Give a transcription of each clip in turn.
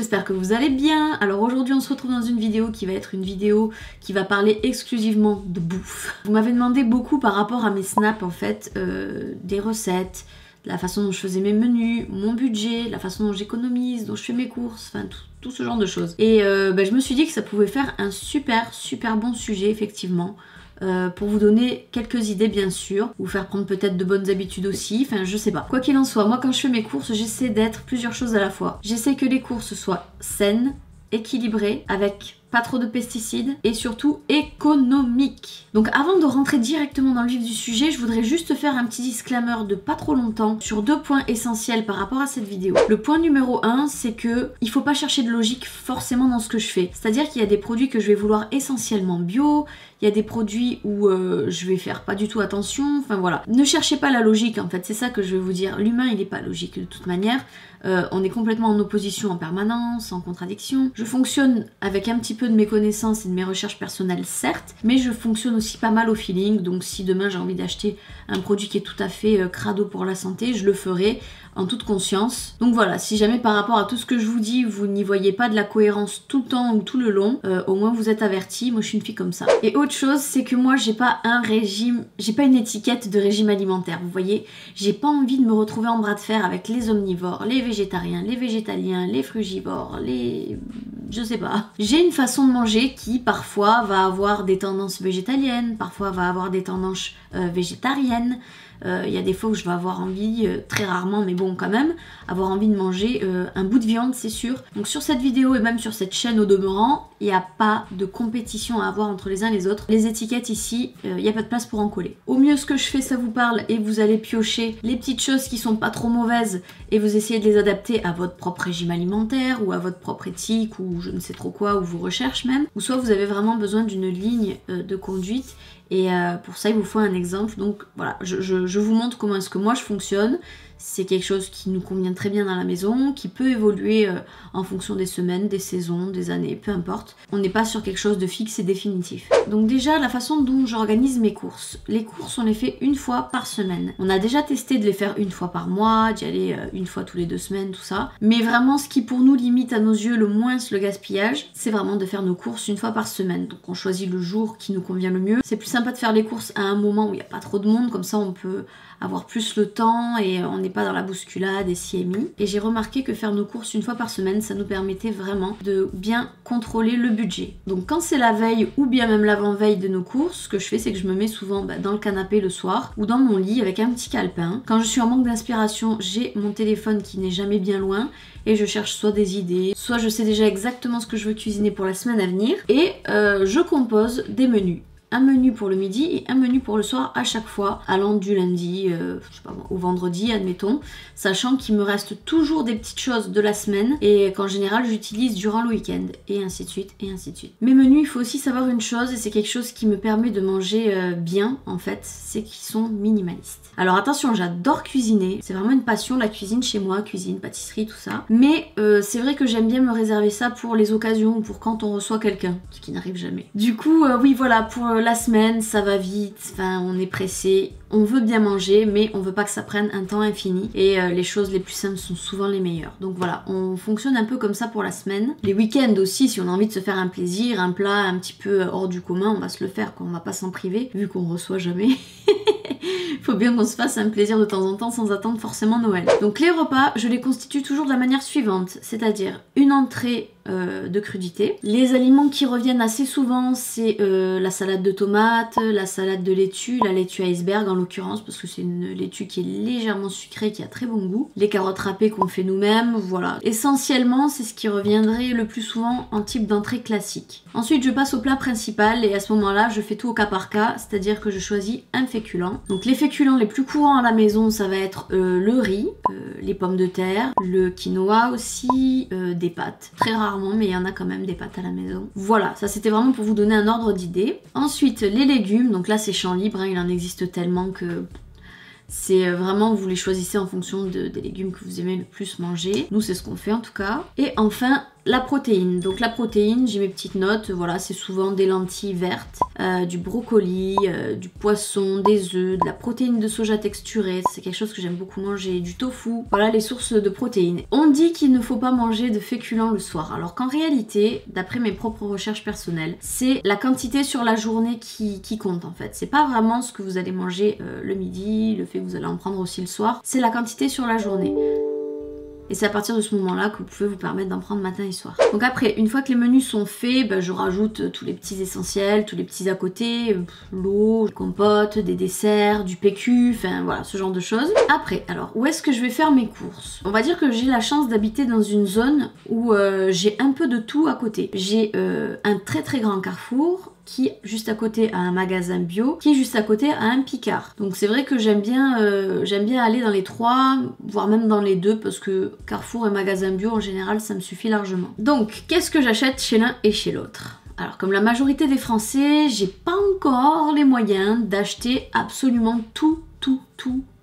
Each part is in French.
j'espère que vous allez bien. Alors aujourd'hui on se retrouve dans une vidéo qui va être une vidéo qui va parler exclusivement de bouffe. Vous m'avez demandé beaucoup par rapport à mes snaps en fait, des recettes, la façon dont je faisais mes menus, mon budget, la façon dont j'économise, dont je fais mes courses, enfin tout ce genre de choses. Et je me suis dit que ça pouvait faire un super bon sujet effectivement. Pour vous donner quelques idées bien sûr, vous faire prendre peut-être de bonnes habitudes aussi, enfin je sais pas. Quoi qu'il en soit, moi quand je fais mes courses, j'essaie d'être plusieurs choses à la fois. J'essaie que les courses soient saines, équilibrées, avec pas trop de pesticides et surtout économiques. Donc avant de rentrer directement dans le vif du sujet, je voudrais juste faire un petit disclaimer de pas trop longtemps sur deux points essentiels par rapport à cette vidéo. Le point numéro 1, c'est que il faut pas chercher de logique forcément dans ce que je fais. C'est-à-dire qu'il y a des produits que je vais vouloir essentiellement bio, il y a des produits où je vais faire pas du tout attention, enfin voilà. Ne cherchez pas la logique en fait, c'est ça que je vais vous dire. L'humain il est pas logique de toute manière. On est complètement en opposition en permanence, en contradiction. Je fonctionne avec un petit peu de mes connaissances et de mes recherches personnelles certes, mais je fonctionne aussi pas mal au feeling, donc si demain j'ai envie d'acheter un produit qui est tout à fait crado pour la santé, je le ferai en toute conscience. Donc voilà, si jamais par rapport à tout ce que je vous dis, vous n'y voyez pas de la cohérence tout le temps ou tout le long, au moins vous êtes avertis, moi je suis une fille comme ça. Et autre chose, c'est que moi j'ai pas un régime, j'ai pas une étiquette de régime alimentaire, vous voyez, j'ai pas envie de me retrouver en bras de fer avec les omnivores, les végétariens, les végétaliens, les frugivores, les... je sais pas. J'ai une façon de manger qui parfois va avoir des tendances végétaliennes, parfois va avoir des tendances végétariennes. Il y a des fois où je vais avoir envie, très rarement mais bon quand même, avoir envie de manger un bout de viande c'est sûr. Donc sur cette vidéo et même sur cette chaîne au demeurant, il n'y a pas de compétition à avoir entre les uns et les autres. Les étiquettes ici, il n'y a pas de place pour en coller. Au mieux ce que je fais ça vous parle et vous allez piocher les petites choses qui sont pas trop mauvaises et vous essayez de les adapter à votre propre régime alimentaire ou à votre propre éthique ou je ne sais trop quoi, ou vos recherches même. Ou soit vous avez vraiment besoin d'une ligne de conduite. Et pour ça, il vous faut un exemple. Donc voilà, je vous montre comment est-ce que moi je fonctionne. C'est quelque chose qui nous convient très bien dans la maison, qui peut évoluer en fonction des semaines, des saisons, des années, peu importe. On n'est pas sur quelque chose de fixe et définitif. Donc déjà, la façon dont j'organise mes courses. Les courses, on les fait une fois par semaine. On a déjà testé de les faire une fois par mois, d'y aller une fois tous les 2 semaines, tout ça. Mais vraiment, ce qui pour nous limite à nos yeux le moins le gaspillage, c'est vraiment de faire nos courses une fois par semaine. Donc on choisit le jour qui nous convient le mieux. C'est plus sympa de faire les courses à un moment où il n'y a pas trop de monde, comme ça on peut avoir plus le temps et on n'est pas dans la bousculade et si et mi. Et j'ai remarqué que faire nos courses une fois par semaine, ça nous permettait vraiment de bien contrôler le budget. Donc quand c'est la veille ou bien même l'avant-veille de nos courses, ce que je fais c'est que je me mets souvent dans le canapé le soir ou dans mon lit avec un petit calepin. Quand je suis en manque d'inspiration, j'ai mon téléphone qui n'est jamais bien loin et je cherche soit des idées, soit je sais déjà exactement ce que je veux cuisiner pour la semaine à venir et je compose des menus. Un menu pour le midi et un menu pour le soir à chaque fois, allant du lundi je sais pas moi, au vendredi admettons, sachant qu'il me reste toujours des petites choses de la semaine et qu'en général j'utilise durant le week-end et ainsi de suite et ainsi de suite. Mes menus, il faut aussi savoir une chose et c'est quelque chose qui me permet de manger bien en fait, c'est qu'ils sont minimalistes. Alors attention, j'adore cuisiner, c'est vraiment une passion la cuisine chez moi, cuisine, pâtisserie, tout ça, mais c'est vrai que j'aime bien me réserver ça pour les occasions ou pour quand on reçoit quelqu'un, ce qui n'arrive jamais. Du coup oui voilà, pour la semaine, ça va vite, enfin on est pressé, on veut bien manger mais on veut pas que ça prenne un temps infini et les choses les plus simples sont souvent les meilleures. Donc voilà, on fonctionne un peu comme ça pour la semaine. Les week-ends aussi, si on a envie de se faire un plaisir, un plat un petit peu hors du commun, on va se le faire quoi, on va pas s'en priver vu qu'on reçoit jamais. Faut bien qu'on se fasse un plaisir de temps en temps sans attendre forcément Noël. Donc les repas, je les constitue toujours de la manière suivante, c'est-à-dire une entrée de crudité. Les aliments qui reviennent assez souvent, c'est la salade de tomates, la salade de laitue, la laitue iceberg en l'occurrence, parce que c'est une laitue qui est légèrement sucrée, qui a très bon goût. Les carottes râpées qu'on fait nous-mêmes, voilà. Essentiellement, c'est ce qui reviendrait le plus souvent en type d'entrée classique. Ensuite, je passe au plat principal et à ce moment-là, je fais tout au cas par cas, c'est-à-dire que je choisis un féculent. Donc les féculents les plus courants à la maison, ça va être le riz, les pommes de terre, le quinoa aussi, des pâtes. Très rarement, mais il y en a quand même des pâtes à la maison. Voilà, ça c'était vraiment pour vous donner un ordre d'idée. Ensuite, les légumes, donc là c'est champ libre, hein, il en existe tellement que c'est vraiment, vous les choisissez en fonction des légumes que vous aimez le plus manger. Nous c'est ce qu'on fait en tout cas. Et enfin, La protéine. Donc la protéine, j'ai mes petites notes, voilà, c'est souvent des lentilles vertes, du brocoli, du poisson, des œufs, de la protéine de soja texturée, c'est quelque chose que j'aime beaucoup manger, du tofu, voilà les sources de protéines. On dit qu'il ne faut pas manger de féculents le soir, alors qu'en réalité, d'après mes propres recherches personnelles, c'est la quantité sur la journée qui compte en fait. C'est pas vraiment ce que vous allez manger le midi, le fait que vous allez en prendre aussi le soir, c'est la quantité sur la journée. Et c'est à partir de ce moment-là que vous pouvez vous permettre d'en prendre matin et soir. Donc après, une fois que les menus sont faits, je rajoute tous les petits essentiels, tous les petits à côté, l'eau, des compotes, des desserts, du PQ, enfin voilà, ce genre de choses. Après, alors, où est-ce que je vais faire mes courses? On va dire que j'ai la chance d'habiter dans une zone où j'ai un peu de tout à côté. J'ai un très grand Carrefour, qui juste à côté a un magasin bio, qui juste à côté a un Picard. Donc c'est vrai que j'aime bien aller dans les trois, voire même dans les deux, parce que Carrefour et magasin bio en général ça me suffit largement. Donc qu'est-ce que j'achète chez l'un et chez l'autre? Alors comme la majorité des Français, j'ai pas encore les moyens d'acheter absolument tout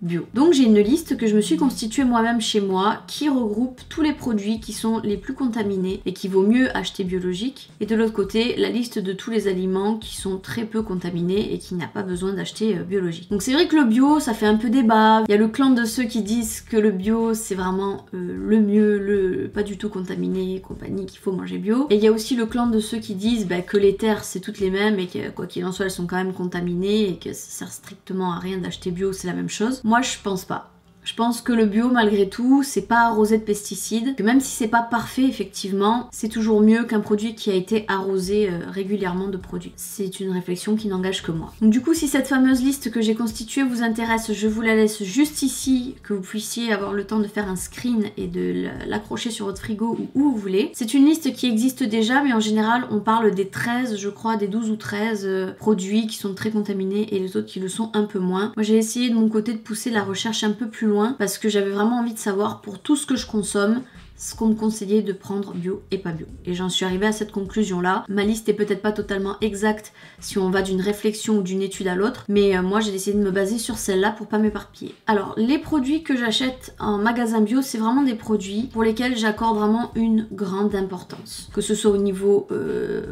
bio. Donc j'ai une liste que je me suis constituée moi-même chez moi qui regroupe tous les produits qui sont les plus contaminés et qu'il vaut mieux acheter biologique. Et de l'autre côté, la liste de tous les aliments qui sont très peu contaminés et qui n'a pas besoin d'acheter biologique. Donc c'est vrai que le bio, ça fait un peu débat. Il y a le clan de ceux qui disent que le bio c'est vraiment le mieux, le pas du tout contaminé et compagnie, qu'il faut manger bio. Et il y a aussi le clan de ceux qui disent que les terres c'est toutes les mêmes et que quoi qu'il en soit elles sont quand même contaminées et que ça sert strictement à rien d'acheter bio, c'est la même chose. Moi je pense pas. Je pense que le bio, malgré tout, c'est pas arrosé de pesticides, que même si c'est pas parfait, effectivement, c'est toujours mieux qu'un produit qui a été arrosé régulièrement de produits. C'est une réflexion qui n'engage que moi. Donc du coup, si cette fameuse liste que j'ai constituée vous intéresse, je vous la laisse juste ici, que vous puissiez avoir le temps de faire un screen et de l'accrocher sur votre frigo ou où vous voulez. C'est une liste qui existe déjà, mais en général, on parle des 13, je crois, des 12 ou 13 produits qui sont très contaminés et les autres qui le sont un peu moins. Moi, j'ai essayé de mon côté de pousser la recherche un peu plus loin parce que j'avais vraiment envie de savoir pour tout ce que je consomme ce qu'on me conseillait de prendre bio et pas bio. Et j'en suis arrivée à cette conclusion là. Ma liste est peut-être pas totalement exacte si on va d'une réflexion ou d'une étude à l'autre, mais moi j'ai décidé de me baser sur celle-là pour pas m'éparpiller. Alors les produits que j'achète en magasin bio, c'est vraiment des produits pour lesquels j'accorde vraiment une grande importance. Que ce soit au niveau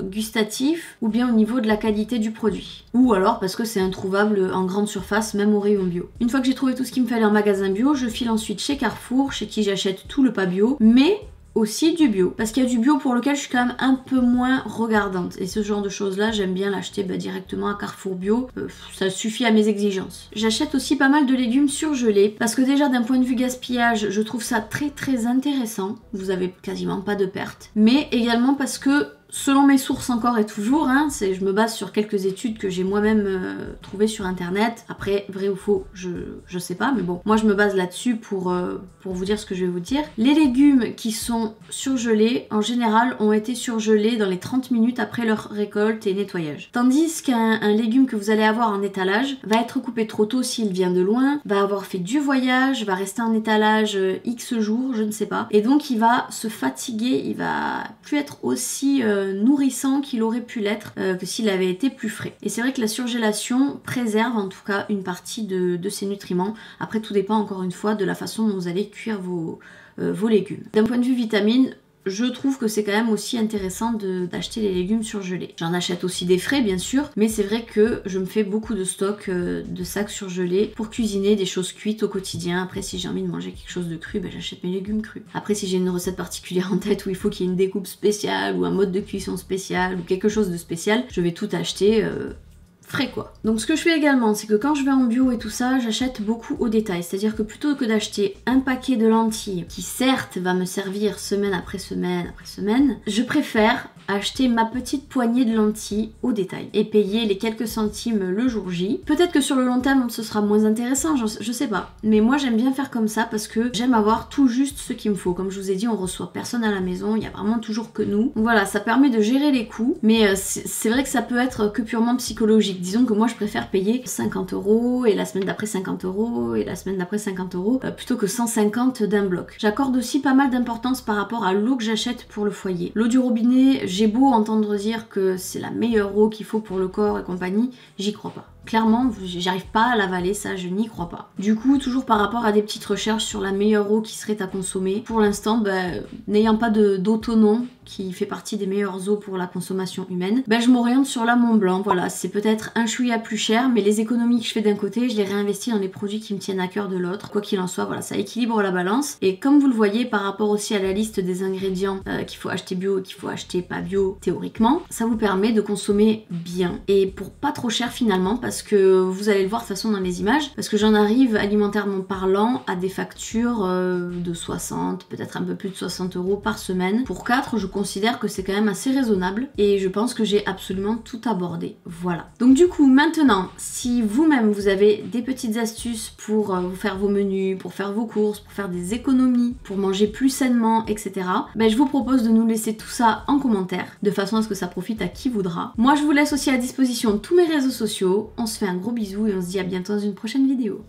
gustatif ou bien au niveau de la qualité du produit. Ou alors parce que c'est introuvable en grande surface, même au rayon bio. Une fois que j'ai trouvé tout ce qu'il me fallait en magasin bio, je file ensuite chez Carrefour, chez qui j'achète tout le pas bio, mais aussi du bio, parce qu'il y a du bio pour lequel je suis quand même un peu moins regardante et ce genre de choses là j'aime bien l'acheter directement à Carrefour bio, ça suffit à mes exigences. J'achète aussi pas mal de légumes surgelés parce que déjà d'un point de vue gaspillage je trouve ça très intéressant, vous avez quasiment pas de perte, mais également parce que selon mes sources encore et toujours, je me base sur quelques études que j'ai moi-même trouvées sur internet. Après, vrai ou faux, je sais pas, mais bon, moi je me base là-dessus pour vous dire ce que je vais vous dire. Les légumes qui sont surgelés, en général, ont été surgelés dans les 30 minutes après leur récolte et nettoyage. Tandis qu'un légume que vous allez avoir en étalage va être coupé trop tôt s'il vient de loin, va avoir fait du voyage, va rester en étalage X jours, je ne sais pas. Et donc il va se fatiguer, il va plus être aussi nourrissant qu'il aurait pu l'être que s'il avait été plus frais. Et c'est vrai que la surgélation préserve en tout cas une partie de ces nutriments. Après tout dépend encore une fois de la façon dont vous allez cuire vos légumes. D'un point de vue vitamines, je trouve que c'est quand même aussi intéressant d'acheter les légumes surgelés. J'en achète aussi des frais bien sûr, mais c'est vrai que je me fais beaucoup de stock de sacs surgelés pour cuisiner des choses cuites au quotidien. Après si j'ai envie de manger quelque chose de cru, j'achète mes légumes crus. Après si j'ai une recette particulière en tête où il faut qu'il y ait une découpe spéciale ou un mode de cuisson spécial ou quelque chose de spécial, je vais tout acheter frais quoi. Donc ce que je fais également, c'est que quand je vais en bio et tout ça, j'achète beaucoup au détail. C'est-à-dire que plutôt que d'acheter un paquet de lentilles qui certes va me servir semaine après semaine après semaine, je préfère acheter ma petite poignée de lentilles au détail et payer les quelques centimes le jour J. Peut-être que sur le long terme ce sera moins intéressant, je sais pas. Mais moi j'aime bien faire comme ça parce que j'aime avoir tout juste ce qu'il me faut. Comme je vous ai dit, on reçoit personne à la maison, il y a vraiment toujours que nous. Donc voilà, ça permet de gérer les coûts, mais c'est vrai que ça peut être que purement psychologique. Disons que moi je préfère payer 50 € et la semaine d'après 50 € et la semaine d'après 50 € plutôt que 150 d'un bloc. J'accorde aussi pas mal d'importance par rapport à l'eau que j'achète pour le foyer. L'eau du robinet, j'ai beau entendre dire que c'est la meilleure eau qu'il faut pour le corps et compagnie, j'y crois pas. Clairement, j'arrive pas à l'avaler, ça je n'y crois pas. Du coup, toujours par rapport à des petites recherches sur la meilleure eau qui serait à consommer, pour l'instant, n'ayant pas d'autonom qui fait partie des meilleures eaux pour la consommation humaine, je m'oriente sur la Mont Blanc. Voilà, c'est peut-être un chouïa plus cher, mais les économies que je fais d'un côté, je les réinvestis dans les produits qui me tiennent à cœur de l'autre. Quoi qu'il en soit, voilà, ça équilibre la balance. Et comme vous le voyez, par rapport aussi à la liste des ingrédients qu'il faut acheter bio, qu'il faut acheter pas bio, théoriquement, ça vous permet de consommer bien. Et pour pas trop cher finalement, parce que vous allez le voir de toute façon dans les images, parce que j'en arrive alimentairement parlant à des factures de 60, peut-être un peu plus de 60 € par semaine. Pour 4, je considère que c'est quand même assez raisonnable et je pense que j'ai absolument tout abordé. Voilà. Donc du coup, maintenant, si vous-même vous avez des petites astuces pour vous faire vos menus, pour faire vos courses, pour faire des économies, pour manger plus sainement, etc., je vous propose de nous laisser tout ça en commentaire, de façon à ce que ça profite à qui voudra. Moi, je vous laisse aussi à disposition tous mes réseaux sociaux. On se fait un gros bisou et on se dit à bientôt dans une prochaine vidéo.